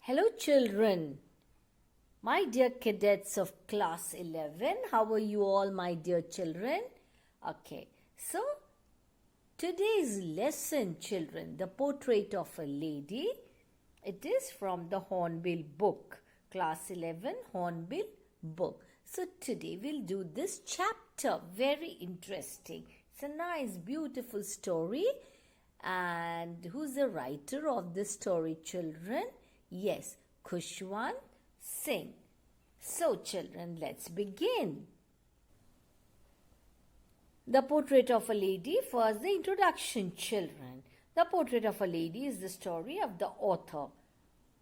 Hello children, my dear cadets of class 11, how are you all my dear children? Okay, so today's lesson children, the portrait of a lady, it is from the Hornbill book, class 11 Hornbill book. So today we'll do this chapter, very interesting. It's a nice beautiful story. And who's the writer of this story children? Yes, Khushwant Singh. So children, let's begin. The portrait of a lady. First, the introduction children. The portrait of a lady is the story of the author.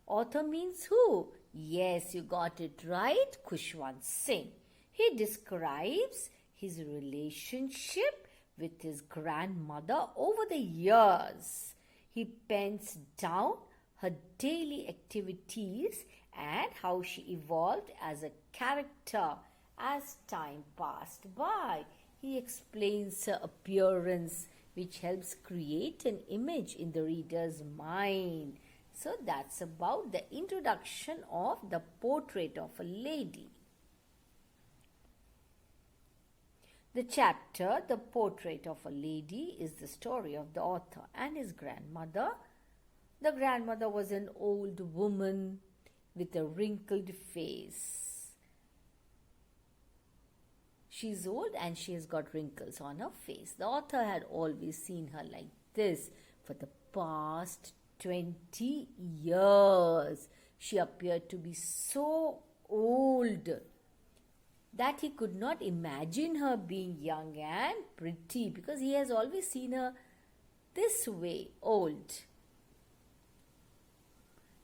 Author means who? Yes, you got it right, Khushwant Singh. He describes his relationship with his grandmother over the years. He pens down her daily activities and how she evolved as a character as time passed by. He explains her appearance, which helps create an image in the reader's mind. So that's about the introduction of the portrait of a lady. The chapter, The Portrait of a Lady, is the story of the author and his grandmother. The grandmother was an old woman with a wrinkled face. She's old and she has got wrinkles on her face. The author had always seen her like this for the past 20 years. She appeared to be so old that he could not imagine her being young and pretty because he has always seen her this way, old.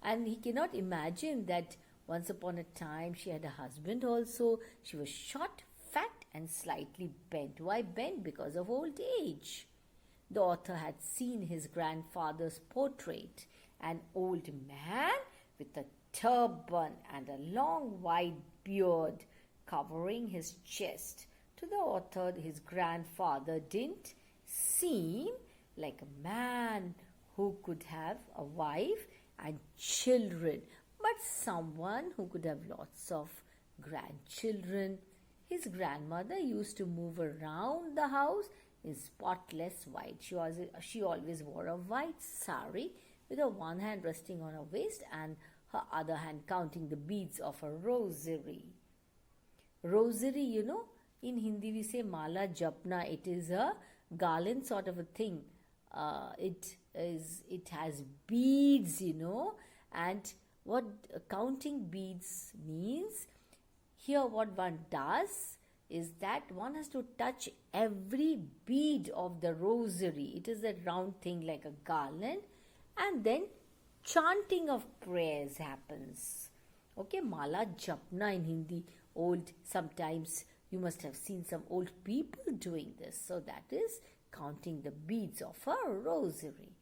And he cannot imagine that once upon a time she had a husband also. She was short, fat and slightly bent. Why bent? Because of old age. The author had seen his grandfather's portrait, an old man with a turban and a long white beard covering his chest. To the author, his grandfather didn't seem like a man who could have a wife and children, but someone who could have lots of grandchildren. His grandmother used to move around the house in spotless white. She always wore a white sari with her one hand resting on her waist and her other hand counting the beads of a rosary. Rosary, in Hindi we say mala japna. It is a garland sort of a thing. It has beads, and what counting beads means, here what one does is that one has to touch every bead of the rosary. It is a round thing like a garland, and then chanting of prayers happens. Okay, mala japna in Hindi. Sometimes you must have seen some old people doing this. So that is counting the beads of a rosary.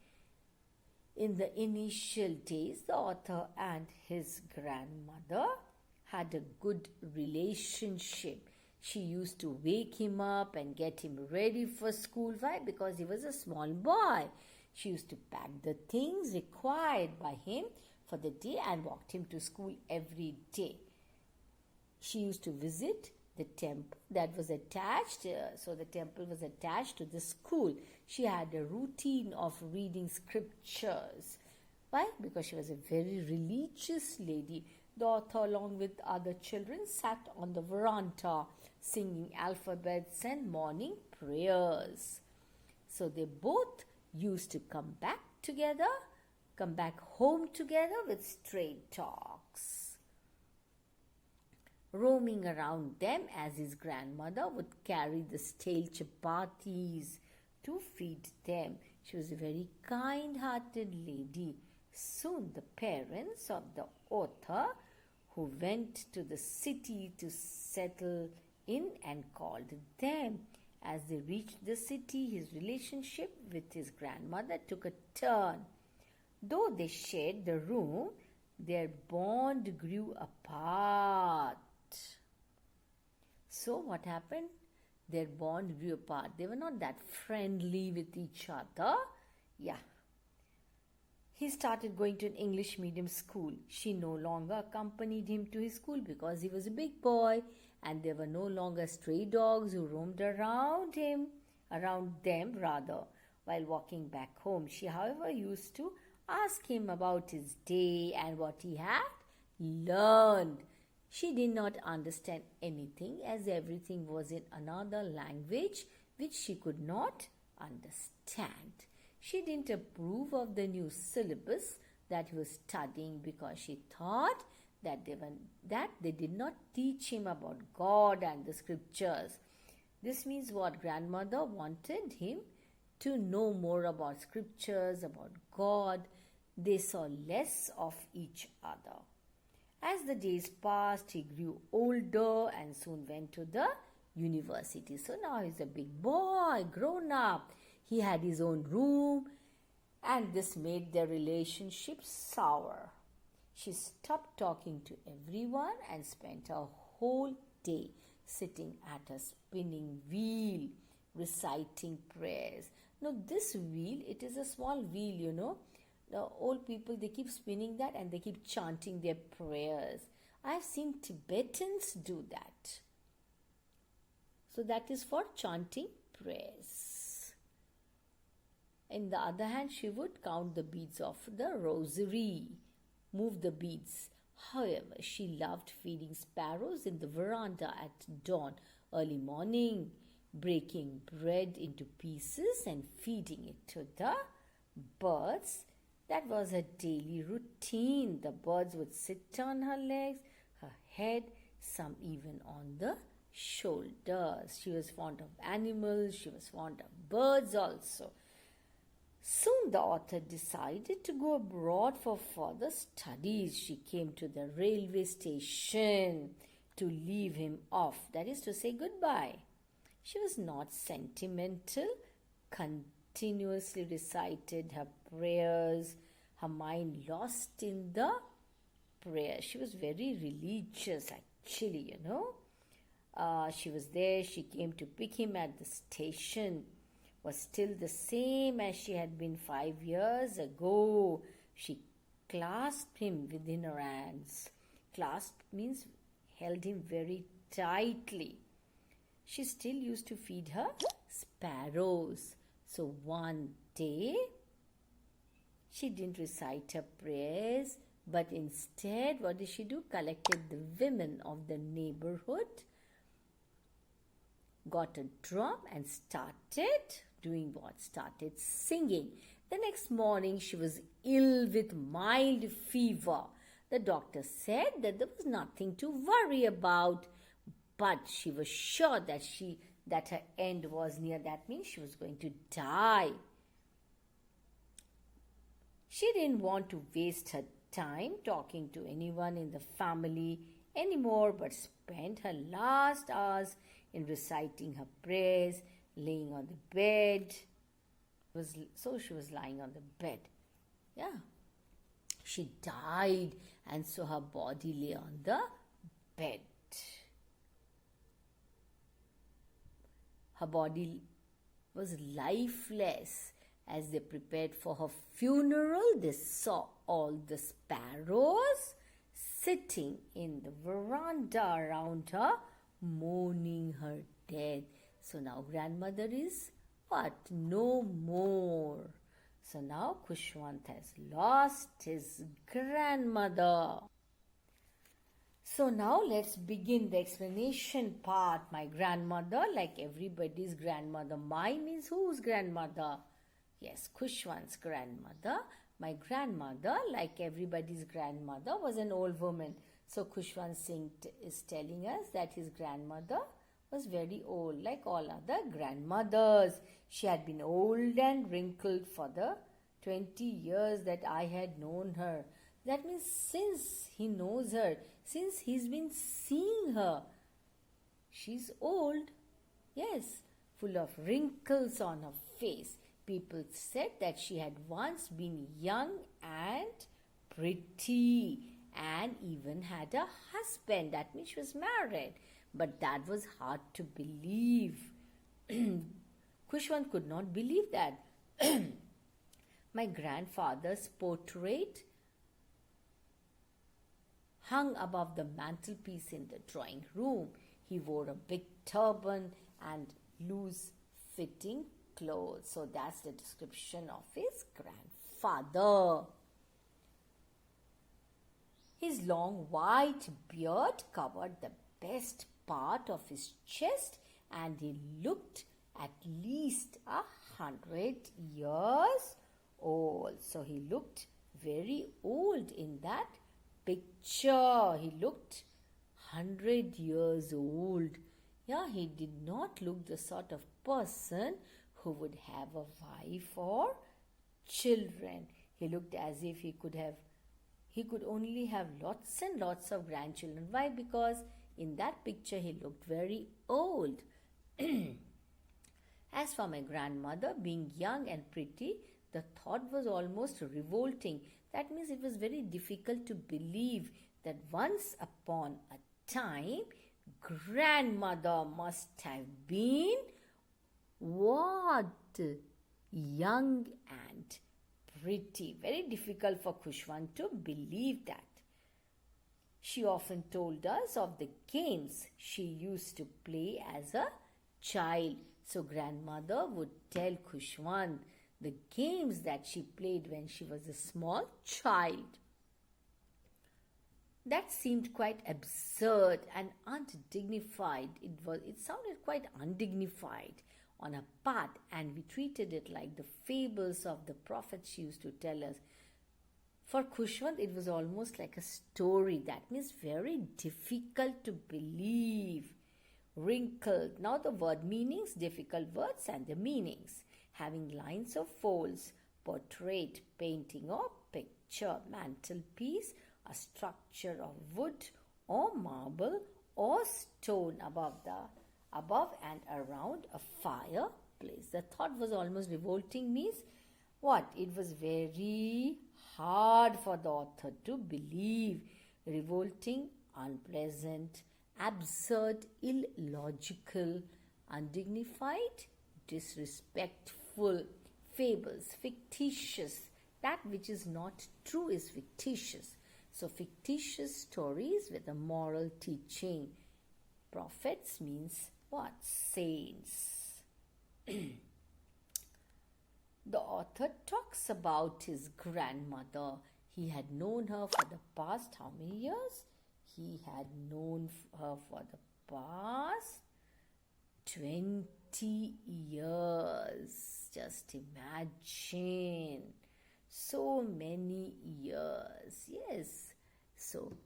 In the initial days, the author and his grandmother had a good relationship. She used to wake him up and get him ready for school. Why? Because he was a small boy. She used to pack the things required by him for the day and walked him to school every day. She used to visit the temple that was attached, so the temple was attached to the school. She had a routine of reading scriptures. Why? Because she was a very religious lady. The author, along with other children, sat on the veranda singing alphabets and morning prayers. So they both used to come back home together with straight talks. Roaming around them as his grandmother would carry the stale chapatis to feed them. She was a very kind-hearted lady. Soon the parents of the author, who went to the city to settle in and called them. As they reached the city, his relationship with his grandmother took a turn. Though they shared the room, their bond grew apart. So what happened? Their bond grew apart. They were not that friendly with each other. Yeah. He started going to an English medium school. She no longer accompanied him to his school because he was a big boy and there were no longer stray dogs who roamed around them rather. While walking back home, she, however, used to ask him about his day and what he had learned. She did not understand anything as everything was in another language which she could not understand. She didn't approve of the new syllabus that he was studying because she thought that they did not teach him about God and the scriptures. This means what grandmother wanted him to know more about scriptures, about God. They saw less of each other. As the days passed, he grew older and soon went to the university. So now he's a big boy, grown up. He had his own room, and this made their relationship sour. She stopped talking to everyone and spent a whole day sitting at a spinning wheel, reciting prayers. Now, this wheel, it is a small wheel, The old people, they keep spinning that and they keep chanting their prayers. I've seen Tibetans do that. So that is for chanting prayers. In the other hand, she would count the beads of the rosary, move the beads. However, she loved feeding sparrows in the veranda at dawn, early morning, breaking bread into pieces and feeding it to the birds. That was her daily routine. The birds would sit on her legs, her head, some even on the shoulders. She was fond of animals. She was fond of birds also. Soon the author decided to go abroad for further studies. She came to the railway station to leave him off, that is to say goodbye. She was not sentimental, continuously recited her prayers, her mind lost in the prayer. She was very religious actually, She was there, she came to pick him at the station, was still the same as she had been 5 years ago. She clasped him within her hands. Clasped means held him very tightly. She still used to feed her sparrows. So one day, she didn't recite her prayers, but instead, what did she do? Collected the women of the neighborhood, got a drum and started doing what? Started singing. The next morning, she was ill with mild fever. The doctor said that there was nothing to worry about, but she was sure that her end was near. That means she was going to die. She didn't want to waste her time talking to anyone in the family anymore, but spent her last hours in reciting her prayers, laying on the bed. So she was lying on the bed. Yeah. She died, and so her body lay on the bed. Her body was lifeless. As they prepared for her funeral, they saw all the sparrows sitting in the veranda around her, mourning her death. So now grandmother is what? No more. So now Khushwant has lost his grandmother. So now let's begin the explanation part. My grandmother, like everybody's grandmother. My means whose grandmother? Yes, Khushwant's grandmother. My grandmother, like everybody's grandmother, was an old woman. So Khushwant Singh is telling us that his grandmother was very old, like all other grandmothers. She had been old and wrinkled for the 20 years that I had known her. That means since he knows her, since he's been seeing her, she's old. Yes, full of wrinkles on her face. People said that she had once been young and pretty and even had a husband. That means she was married. But that was hard to believe. Khushwant could not believe that. My grandfather's portrait hung above the mantelpiece in the drawing room. He wore a big turban and loose fitting clothes. So that's the description of his grandfather. His long white beard covered the best part of his chest, and he looked at least 100 years old. So he looked very old in that picture. He looked 100 years old. Yeah, he did not look the sort of person who would have a wife or children. He looked as if he could only have lots and lots of grandchildren. Why? Because in that picture he looked very old. As for my grandmother, being young and pretty, the thought was almost revolting. That means it was very difficult to believe that once upon a time, grandmother must have been what? Young and pretty. Very difficult for Khushwant to believe that. She often told us of the games she used to play as a child. So grandmother would tell Khushwant the games that she played when she was a small child. That seemed quite absurd and undignified. It sounded quite undignified on her part, and we treated it like the fables of the prophets she used to tell us. For Khushwant, it was almost like a story. That means very difficult to believe. Wrinkled. Now the word meanings, difficult words and the meanings. Having lines or folds, portrait, painting or picture, mantelpiece, a structure of wood or marble or stone above and around a fireplace. The thought was almost revolting. Means what? It was very hard for the author to believe. Revolting, unpleasant, absurd, illogical, undignified, disrespectful, fables, fictitious. That which is not true is fictitious. So fictitious stories with a moral teaching. Prophets means what? Saints. The author talks about his grandmother. He had known her for the past how many years? He had known her for the past 20 years. Just imagine. So many years. Yes. So,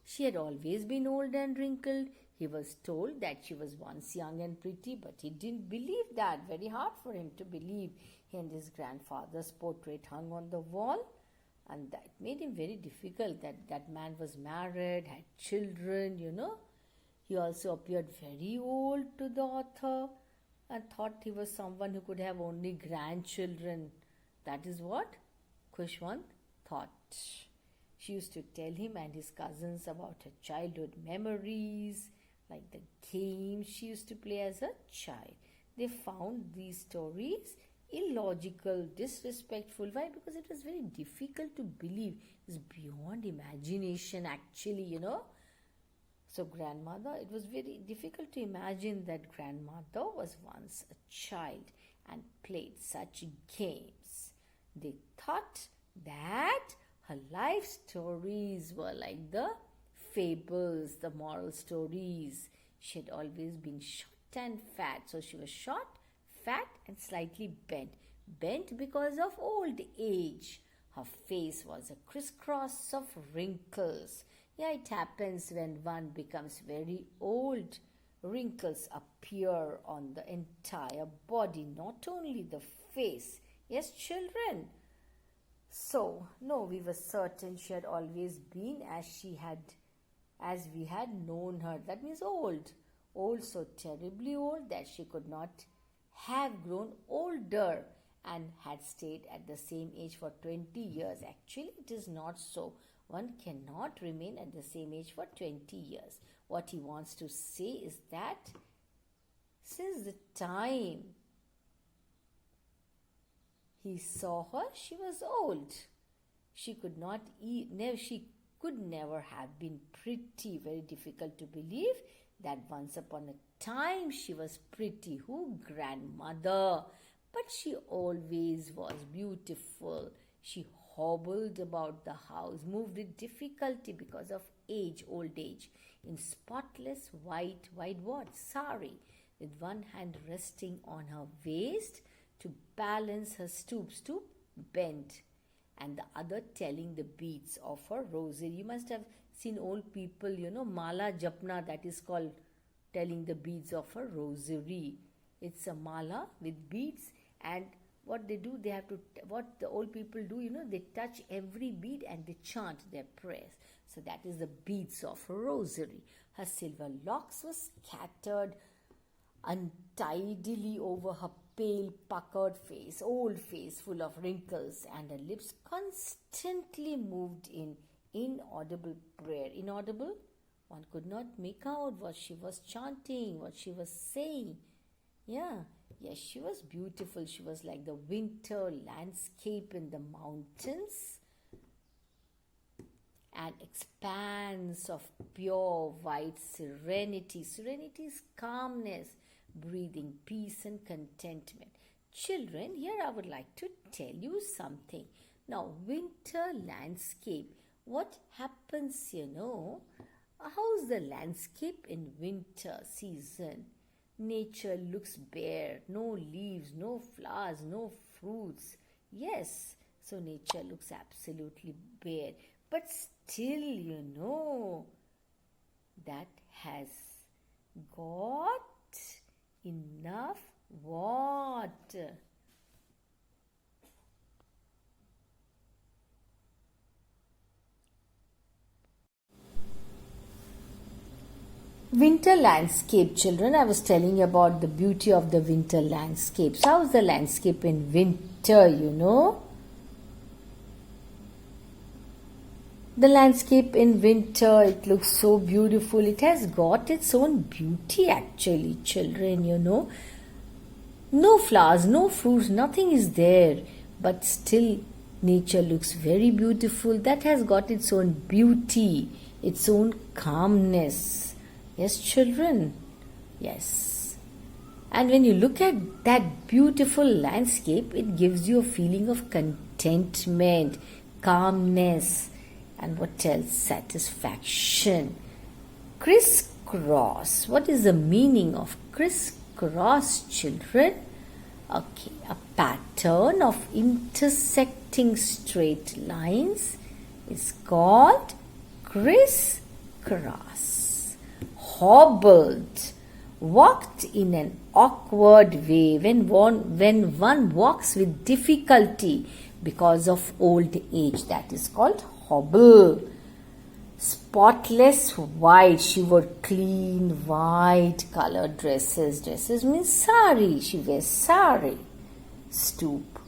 she had always been old and wrinkled. He was told that she was once young and pretty, but he didn't believe that. Very hard for him to believe. He and his grandfather's portrait hung on the wall, and that made him very difficult. That man was married, had children, He also appeared very old to the author and thought he was someone who could have only grandchildren. That is what Khushwant thought. She used to tell him and his cousins about her childhood memories, like the games she used to play as a child. They found these stories illogical, disrespectful. Why? Because it was very difficult to believe. It was beyond imagination, actually, So grandmother, it was very difficult to imagine that grandmother was once a child and played such games. They thought that her life stories were like the fables, the moral stories. She had always been short and fat. So she was short, fat and slightly bent. Bent because of old age. Her face was a crisscross of wrinkles. Yeah, it happens when one becomes very old. Wrinkles appear on the entire body, not only the face. Yes, children. So, no, we were certain she had always been as we had known her. That means old. Old, so terribly old that she could not have grown older and had stayed at the same age for 20 years. Actually, it is not so. One cannot remain at the same age for 20 years. What he wants to say is that Since the time he saw her, she was old. She could not eat, she could never have been pretty. Very difficult to believe that once upon a time she was pretty. Who? Grandmother. But she always was beautiful. She hobbled about the house, moved with difficulty because of age, old age, in spotless white what? Sari, with one hand resting on her waist to balance her stoop bent, and the other telling the beads of her rosary. You must have seen old people, mala japna, that is called telling the beads of her rosary. It's a mala with beads, and what they do, what the old people do, they touch every bead and they chant their prayers. So that is the beads of her rosary. Her silver locks were scattered untidily over her pale, puckered face, old face full of wrinkles, and her lips constantly moved in inaudible prayer. Inaudible? One could not make out what she was chanting, what she was saying. Yes, she was beautiful. She was like the winter landscape in the mountains. An expanse of pure white serenity. Serenity is calmness, breathing peace and contentment. Children, here I would like to tell you something. Now, winter landscape. What happens, how's the landscape in winter season? Nature looks bare, no leaves, no flowers, no fruits. Yes, so nature looks absolutely bare. But still, that has got enough what? Winter landscape, children. I was telling you about the beauty of the winter landscape. So how's the landscape in winter, The landscape in winter, it looks so beautiful. It has got its own beauty actually, children, No flowers, no fruits, nothing is there. But still, nature looks very beautiful. That has got its own beauty, its own calmness. Yes, children? Yes. And when you look at that beautiful landscape, it gives you a feeling of contentment, calmness, and what else? Satisfaction. Crisscross. What is the meaning of crisscross, children? Okay, a pattern of intersecting straight lines is called crisscross. Hobbled, walked in an awkward way. When one walks with difficulty because of old age, that is called hobble. Spotless white. She wore clean white colored dresses. Dresses means sari. She wears sari. Stoop.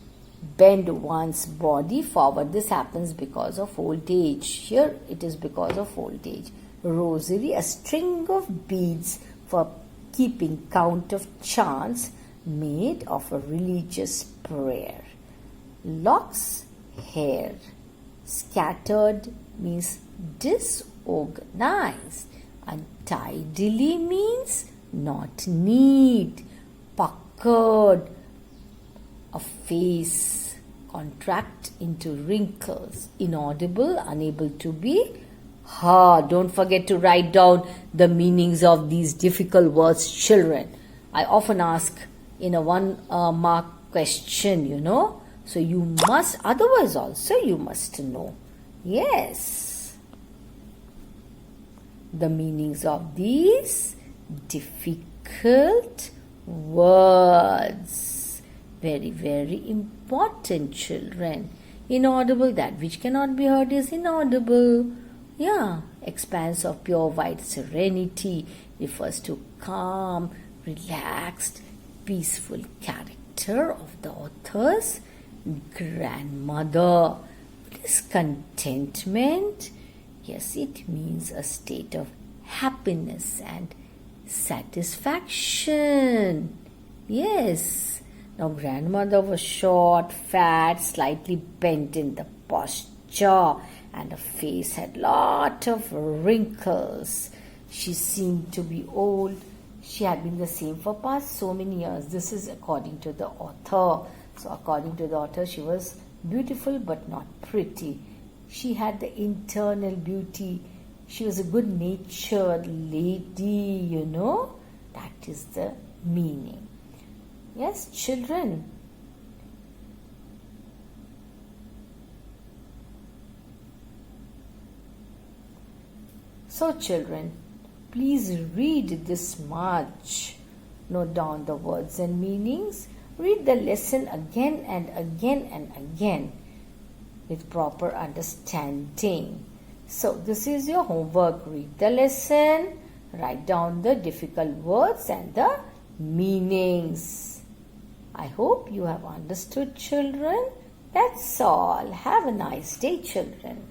Bend one's body forward. This happens because of old age. Here it is because of old age. Rosary, a string of beads for keeping count of chants made of a religious prayer. Locks, hair. Scattered means disorganized. Untidily means not neat. Puckered, a face contract into wrinkles. Inaudible, unable to be heard. Don't forget to write down the meanings of these difficult words, children. I often ask in a one-mark question, So you must, otherwise also you must know. Yes. The meanings of these difficult words. Very, very important, children. Inaudible, that which cannot be heard is inaudible. Expanse of pure white serenity refers to calm, relaxed, peaceful character of the author's grandmother. What is contentment? Yes, it means a state of happiness and satisfaction. Yes. Now, grandmother was short, fat, slightly bent in the posture, and her face had lot of wrinkles. She seemed to be old. She had been the same for past so many years. This is according to the author. So, according to the author, she was beautiful but not pretty. She had the internal beauty. She was a good-natured lady, you know. That is the meaning. Yes, children. So, children, please read this much. Note down the words and meanings. Read the lesson again and again and again with proper understanding. So, this is your homework. Read the lesson, write down the difficult words and the meanings. I hope you have understood, children. That's all. Have a nice day, children.